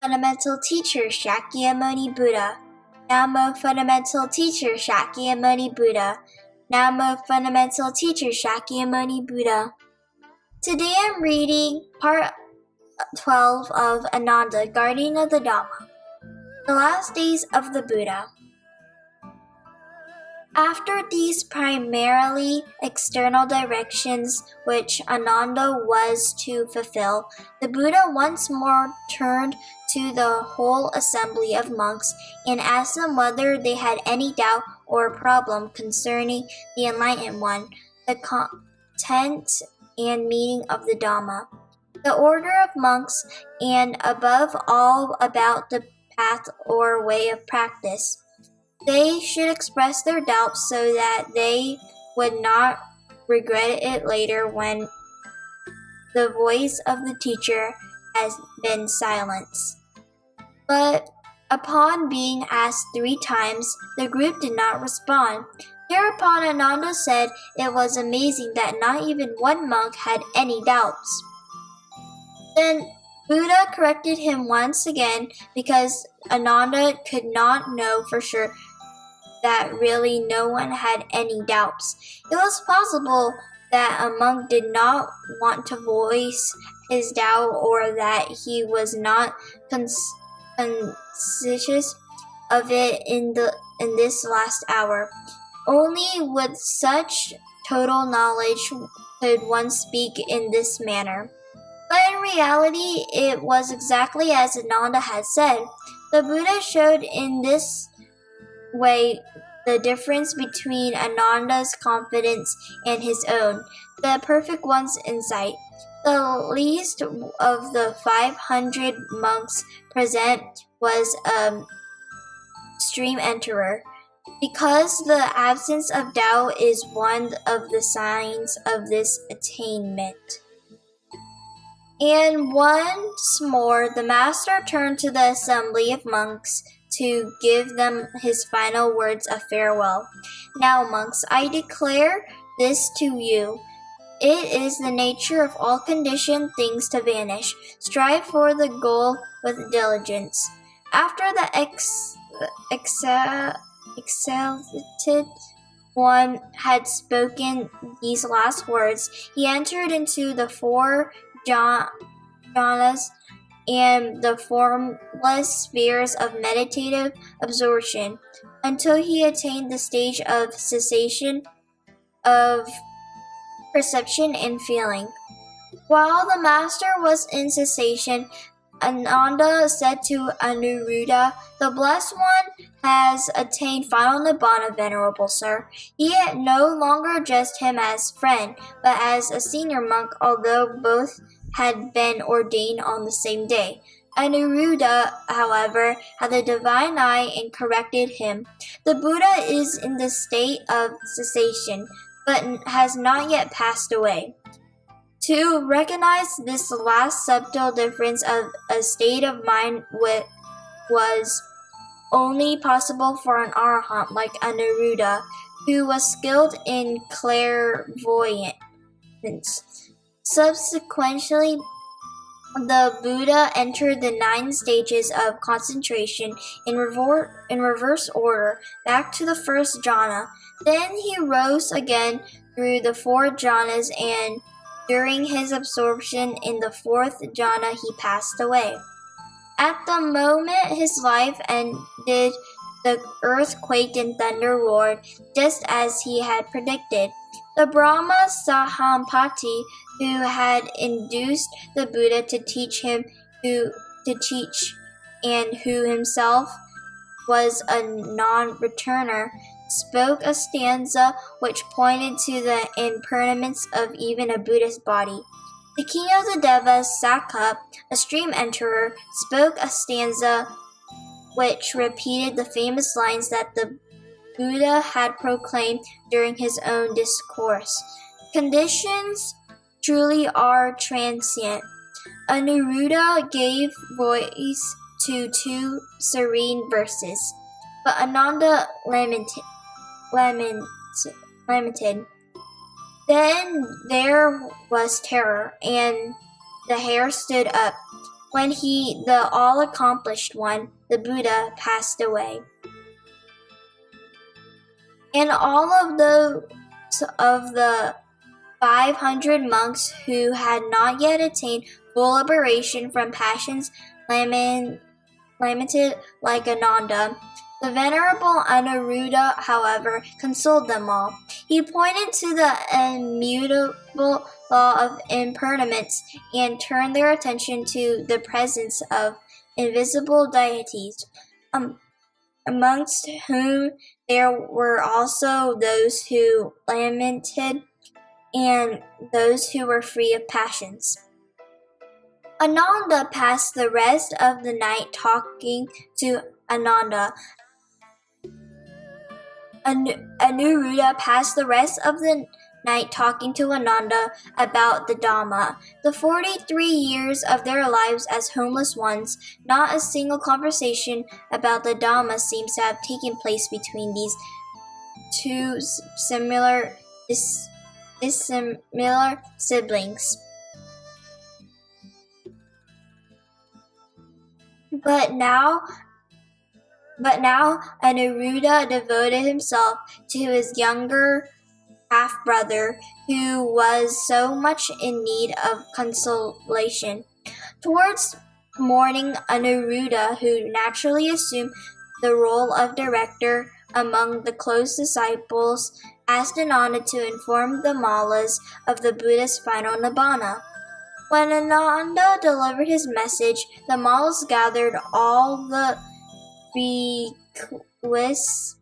Fundamental Teacher Shakyamuni Buddha. Namo Fundamental Teacher Shakyamuni Buddha. Namo Fundamental Teacher Shakyamuni Buddha. Today I'm reading part 12 of Ananda, Guardian of the Dhamma. The Last Days of the Buddha. After these primarily external directions which Ananda was to fulfill, the Buddha once more turned to the whole assembly of monks and asked them whether they had any doubt or problem concerning the Enlightened One, the content and meaning of the Dhamma, the order of monks, and above all about the path or way of practice. They should express their doubts so that they would not regret it later when the voice of the teacher has been silenced. But upon being asked 3 times, the group did not respond. Thereupon Ananda said it was amazing that not even one monk had any doubts. Then Buddha corrected him once again because Ananda could not know for sure that really no one had any doubts. It was possible that a monk did not want to voice his doubt or that he was not conscious of it in this last hour. Only with such total knowledge could one speak in this manner. But in reality, it was exactly as Ananda had said. The Buddha showed in this way the difference between Ananda's confidence and his own, the perfect one's insight. The least of the 500 monks present was a stream enterer, because the absence of doubt is one of the signs of this attainment. And once more the master turned to the assembly of monks to give them his final words of farewell. Now, monks, I declare this to you. It is the nature of all conditioned things to vanish. Strive for the goal with diligence. After the exalted one had spoken these last words, he entered into the 4 jhanas and the formless spheres of meditative absorption until he attained the stage of cessation of perception and feeling. While the master was in cessation, Ananda said to Anuruddha, "The Blessed One has attained final nibbana, Venerable Sir. He no longer addressed him as friend, but as a senior monk, although both had been ordained on the same day." Anuruddha, however, had the divine eye and corrected him. The Buddha is in the state of cessation, but has not yet passed away. To recognize this last subtle difference of a state of mind was only possible for an arahant like Anuruddha, who was skilled in clairvoyance. Subsequently, the Buddha entered the 9 stages of concentration in reverse order, back to the first jhana. Then he rose again through the 4 jhanas, and during his absorption in the 4th jhana, he passed away. At the moment his life ended, the earth quaked and thunder roared, just as he had predicted. The Brahma Sahampati, who had induced the Buddha to teach him to teach, and who himself was a non-returner, spoke a stanza which pointed to the impermanence of even a Buddha's body. The king of the Devas, Sakka, a stream enterer, spoke a stanza which repeated the famous lines that the Buddha had proclaimed during his own discourse. Conditions truly are transient. Anuruddha gave voice to 2 serene verses, but Ananda lamented. Then there was terror, and the hair stood up. When he, the all-accomplished one, the Buddha, passed away. And all of the 500 monks who had not yet attained full liberation from passions lamented like Ananda. The venerable Anuruddha, however, consoled them all. He pointed to the immutable law of impermanence and turned their attention to the presence of invisible deities, amongst whom there were also those who lamented and those who were free of passions. Ananda passed the rest of the night talking to Ananda. Anuruddha passed the rest of the night talking to Ananda about the Dhamma. The 43 years of their lives as homeless ones, not a single conversation about the Dhamma seems to have taken place between these two dissimilar siblings. But now Anuruddha devoted himself to his younger half-brother, who was so much in need of consolation. Towards morning, Anuruddha, who naturally assumed the role of director among the close disciples, asked Ananda to inform the Mallas of the Buddha's final nibbana. When Ananda delivered his message, the Mallas gathered all the requisites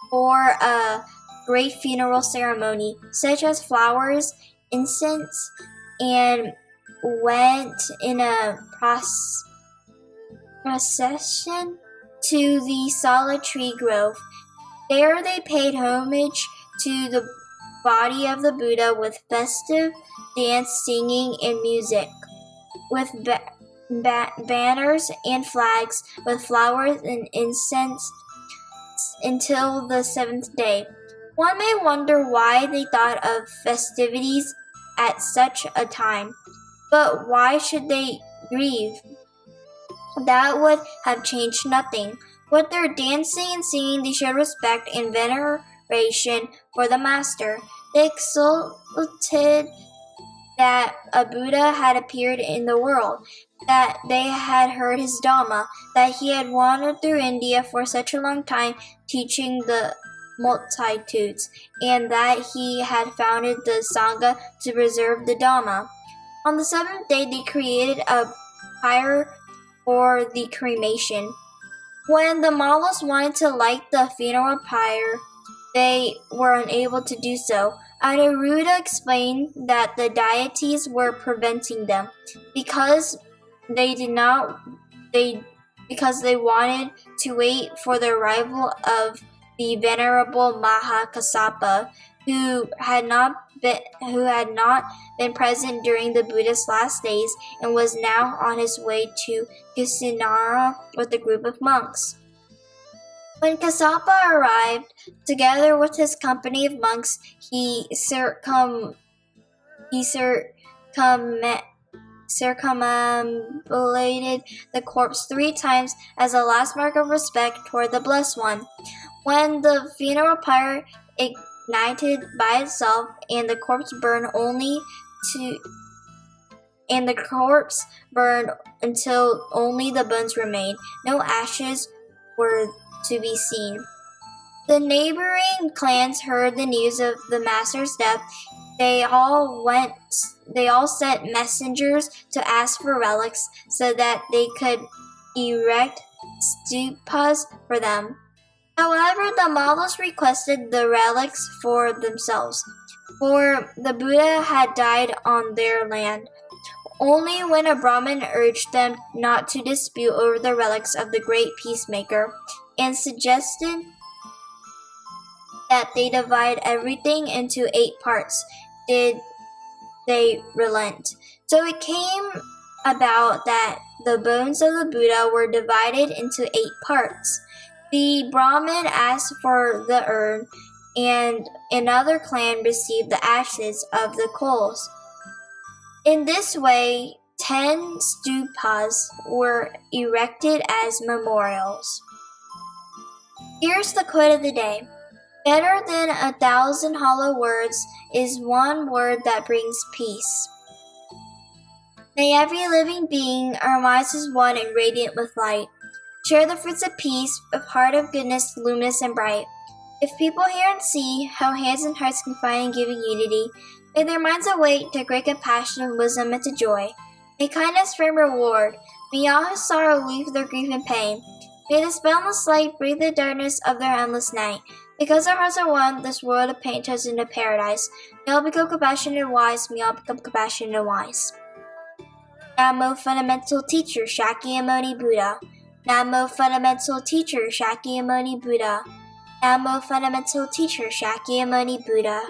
for a great funeral ceremony, such as flowers, incense, and went in a procession to the solitary grove. There they paid homage to the body of the Buddha with festive dance, singing, and music, with banners and flags, with flowers and incense, until the 7th day. One may wonder why they thought of festivities at such a time. But why should they grieve? That would have changed nothing. With their dancing and singing, they showed respect and veneration for the Master. They exulted that a Buddha had appeared in the world, that they had heard his Dhamma, that he had wandered through India for such a long time teaching the multitudes, and that he had founded the Sangha to preserve the Dhamma. On the 7th day, they created a pyre for the cremation. When the Mallas wanted to light the funeral pyre, they were unable to do so. Anuruddha explained that the deities were preventing them because they wanted to wait for the arrival of the venerable Mahakassapa, who had not been present during the Buddha's last days and was now on his way to Kusinara with a group of monks. When Kassapa arrived, together with his company of monks, he circumambulated the corpse 3 times as a last mark of respect toward the Blessed One. When the funeral pyre ignited by itself and the corpse burned until only the bones remained, no ashes were to be seen. The neighboring clans heard the news of the Master's death. They all sent messengers to ask for relics so that they could erect stupas for them. However, the Mallas requested the relics for themselves, for the Buddha had died on their land. Only when a Brahmin urged them not to dispute over the relics of the great peacemaker and suggested that they divide everything into 8 parts, did they relent. So it came about that the bones of the Buddha were divided into 8 parts. The Brahmin asked for the urn, and another clan received the ashes of the coals. In this way, 10 stupas were erected as memorials. Here's the quote of the day. Better than 1,000 hollow words is one word that brings peace. May every living being our minds as one and radiant with light. Share the fruits of peace, of heart of goodness, luminous and bright. If people hear and see how hands and hearts can find and give in unity, may their minds awake to great compassion and wisdom and to joy. May kindness bring reward. May all who sorrow leave their grief and pain. May this boundless light breathe the darkness of their endless night. Because our hearts are one, this world of pain turns into paradise. May all become compassionate and wise. May all become compassionate and wise. Namo Fundamental Teacher Shakyamuni Buddha. Namo Fundamental Teacher Shakyamuni Buddha. Namo Fundamental Teacher Shakyamuni Buddha.